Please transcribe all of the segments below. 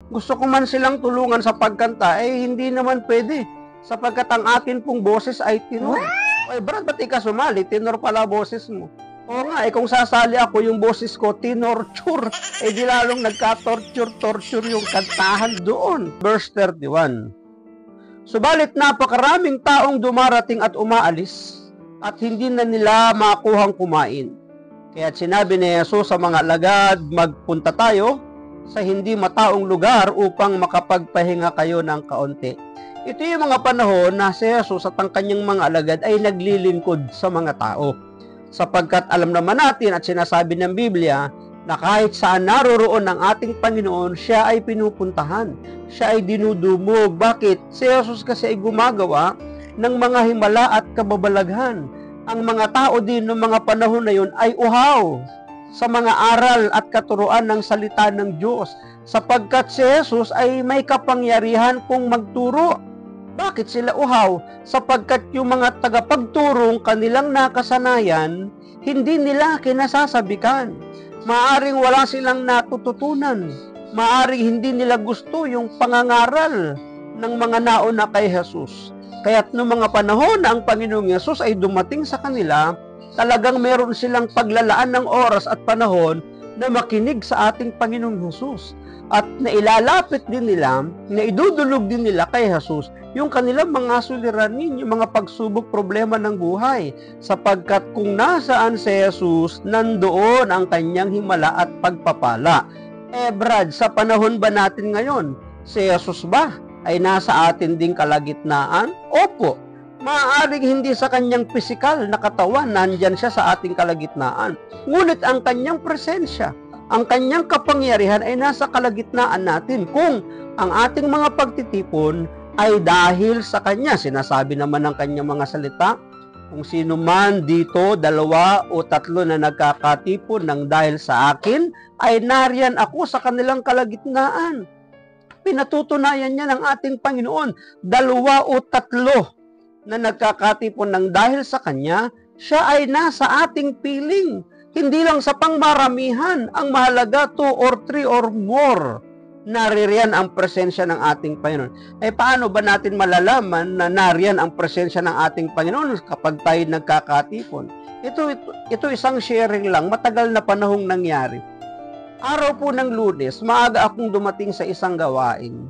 Gusto ko man silang tulungan sa pagkanta, hindi naman pwede. Sapagkat ang akin pong boses ay tenor. Ay, Brad, ba't ka sumali? Tenor pala boses mo. Oo nga, kung sasali ako, yung boses ko, tinorture. Di lalong nagka-torture yung kantahan doon. Verse 31. Subalit napakaraming taong dumarating at umaalis, at hindi na nila makuhang kumain. Kaya sinabi ni Jesus sa mga alagad, magpunta tayo sa hindi mataong lugar upang makapagpahinga kayo ng kaunti. Ito yung mga panahon na si Jesus at ang kanyang mga alagad ay naglilingkod sa mga tao. Sapagkat alam naman natin at sinasabi ng Biblia na kahit saan naroroon ang ating Panginoon, siya ay pinupuntahan. Siya ay dinudumog. Bakit? Si Jesus kasi ay gumagawa ng mga himala at kababalaghan. Ang mga tao din ng mga panahon na yun ay uhaw sa mga aral at katuruan ng salita ng Diyos. Sapagkat si Jesus ay may kapangyarihan kung magturo. Bakit sila uhaw? Sapagkat yung mga tagapagturong kanilang nakasanayan, hindi nila kinasasabikan. Maaring wala silang natututunan. Maaring hindi nila gusto yung pangangaral ng mga nauna kay Jesus. Kaya't noong mga panahon na ang Panginoong Jesus ay dumating sa kanila, talagang meron silang paglalaan ng oras at panahon na makinig sa ating Panginoong Jesus. At nailalapit din nila, naidudulog din nila kay Jesus yung kanilang mga suliranin, yung mga pagsubok problema ng buhay. Sapagkat kung nasaan si Jesus, nandoon ang kanyang himala at pagpapala. Brad, sa panahon ba natin ngayon, si Jesus ba ay nasa atin ding kalagitnaan? Opo. Maaaring hindi sa kanyang pisikal na katawan, nandyan siya sa ating kalagitnaan. Ngunit ang kanyang presensya, ang kanyang kapangyarihan ay nasa kalagitnaan natin kung ang ating mga pagtitipon ay dahil sa kanya. Sinasabi naman ng kanyang mga salita, kung sino man dito, 2 o 3 na nagkakatipon ng dahil sa akin, ay nariyan ako sa kanilang kalagitnaan. Pinatutunayan niya ng ating Panginoon, 2 o 3 na nagkakatipon ng dahil sa kanya, siya ay nasa ating piling. Hindi lang sa pangmaramihan, ang mahalaga 2 or 3 or more, naririyan ang presensya ng ating Panginoon. Paano ba natin malalaman na nariyan ang presensya ng ating Panginoon kapag tayo nagkakatipon? Ito isang sharing lang, matagal na panahong nangyari. Araw po ng Lunes, maaga akong dumating sa isang gawain.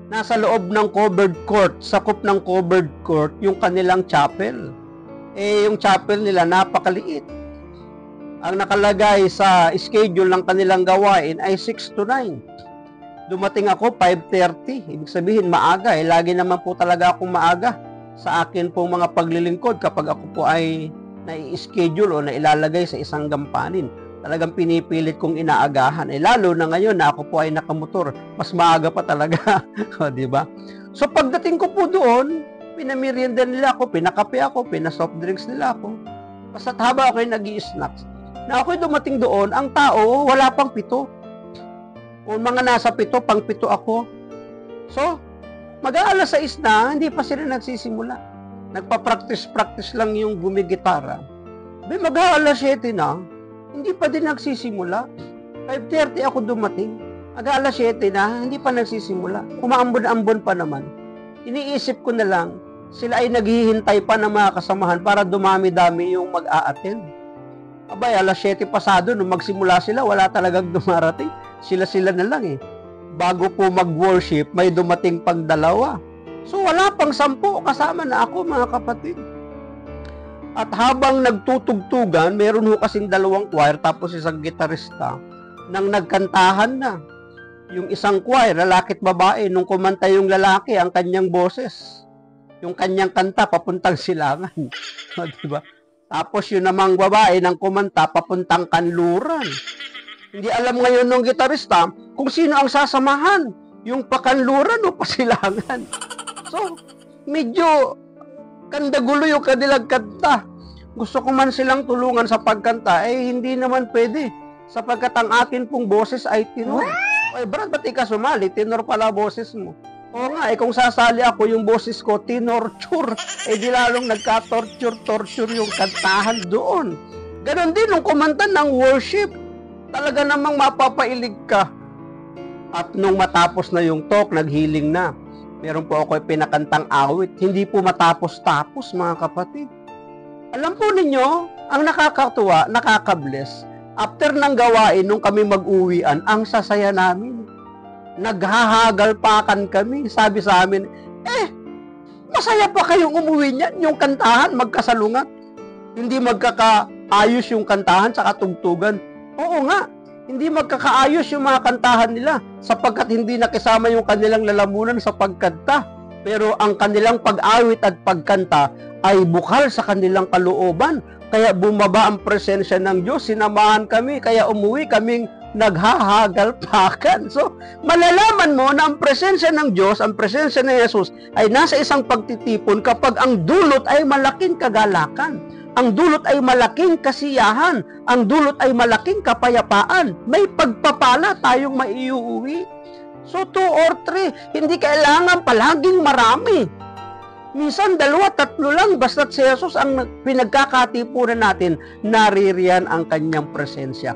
Nasa loob ng covered court, sakop ng covered court, yung kanilang chapel. Yung chapel nila napakaliit. Ang nakalagay sa schedule ng kanilang gawain ay 6 to 9. Dumating ako 5:30. Ibig sabihin maaga. Lagi naman po talaga akong maaga sa akin pong mga paglilingkod kapag ako po ay nai-schedule o nailalagay sa isang gampanin. Talagang pinipilit kong inaagahan. Lalo na ngayon na ako po ay nakamotor. Mas maaga pa talaga. Di ba? So pagdating ko po doon, pinamerienda nila ako, pinakape ako, pinasoft drinks nila ako. Basta't haba ako ay nag-i-snacks. Na ako'y dumating doon, ang tao, wala pang 7. O mga nasa 7, pang 7 ako. So, mag-aalas 6 na, hindi pa sila nagsisimula. Nagpa-practice lang yung gumigitara. Mag-aalas 7 na, hindi pa din nagsisimula. 5:30 ako dumating. Mag-aalas 7 na, hindi pa nagsisimula. Umaambon-ambon pa naman. Iniisip ko na lang, sila ay naghihintay pa ng mga kasamahan para dumami-dami yung mag-a-attend. Abay, alas 7 pasado, nung magsimula sila, wala talagang dumarating. Sila-sila na lang Bago po mag-worship, may dumating pang 2. So, wala pang 10, kasama na ako, mga kapatid. At habang nagtutugtugan, meron ho kasing 2 choir, tapos isang gitarista, nang nagkantahan na. Yung isang choir, lalaki at babae, nung kumanta yung lalaki, ang kanyang boses. Yung kanyang kanta, papuntang silangan. Diba? Tapos yun namang babae ng kumanta, papuntang kanluran. Hindi alam ngayon ng gitarista kung sino ang sasamahan, yung pakanluran o pasilangan. So, medyo kandagulo yung kanilang kanta. Gusto ko man silang tulungan sa pagkanta, hindi naman pwede. Sapagkat ang akin pong boses ay tenor. Brad, ba't ka sumali? Tenor pala boses mo. Oo nga, kung sasali ako, yung boses ko, tinorture. Di lalong nagka-torture yung kantahan doon. Ganon din, nung kumanta ng worship, talaga namang mapapailig ka. At nung matapos na yung talk, naghiling na. Meron po ako pinakantang awit. Hindi po matapos-tapos, mga kapatid. Alam po ninyo, ang nakakatuwa, nakakabless, after ng gawain, nung kami mag-uwian, ang sasaya namin. Naghahagalpakan kami. Sabi sa amin, masaya pa kayong umuwi niyan, yung kantahan, magkasalungat. Hindi magkakaayos yung kantahan sa tugtugan. Oo nga, hindi magkakaayos yung mga kantahan nila sapagkat hindi nakisama yung kanilang lalamunan sa pagkanta. Pero ang kanilang pag-awit at pagkanta ay bukal sa kanilang kalooban. Kaya bumaba ang presensya ng Diyos, sinamahan kami, kaya umuwi kaming naghahagalpakan. So, malalaman mo na ang presensya ng Diyos, ang presensya ng Jesus ay nasa isang pagtitipon kapag ang dulot ay malaking kagalakan. Ang dulot ay malaking kasiyahan. Ang dulot ay malaking kapayapaan. May pagpapala tayong maiuwi. So, 2 or 3, hindi kailangan palaging marami. Minsan, 2, 3 lang, basta't si Jesus ang pinagkakatipunan natin, naririyan ang kanyang presensya.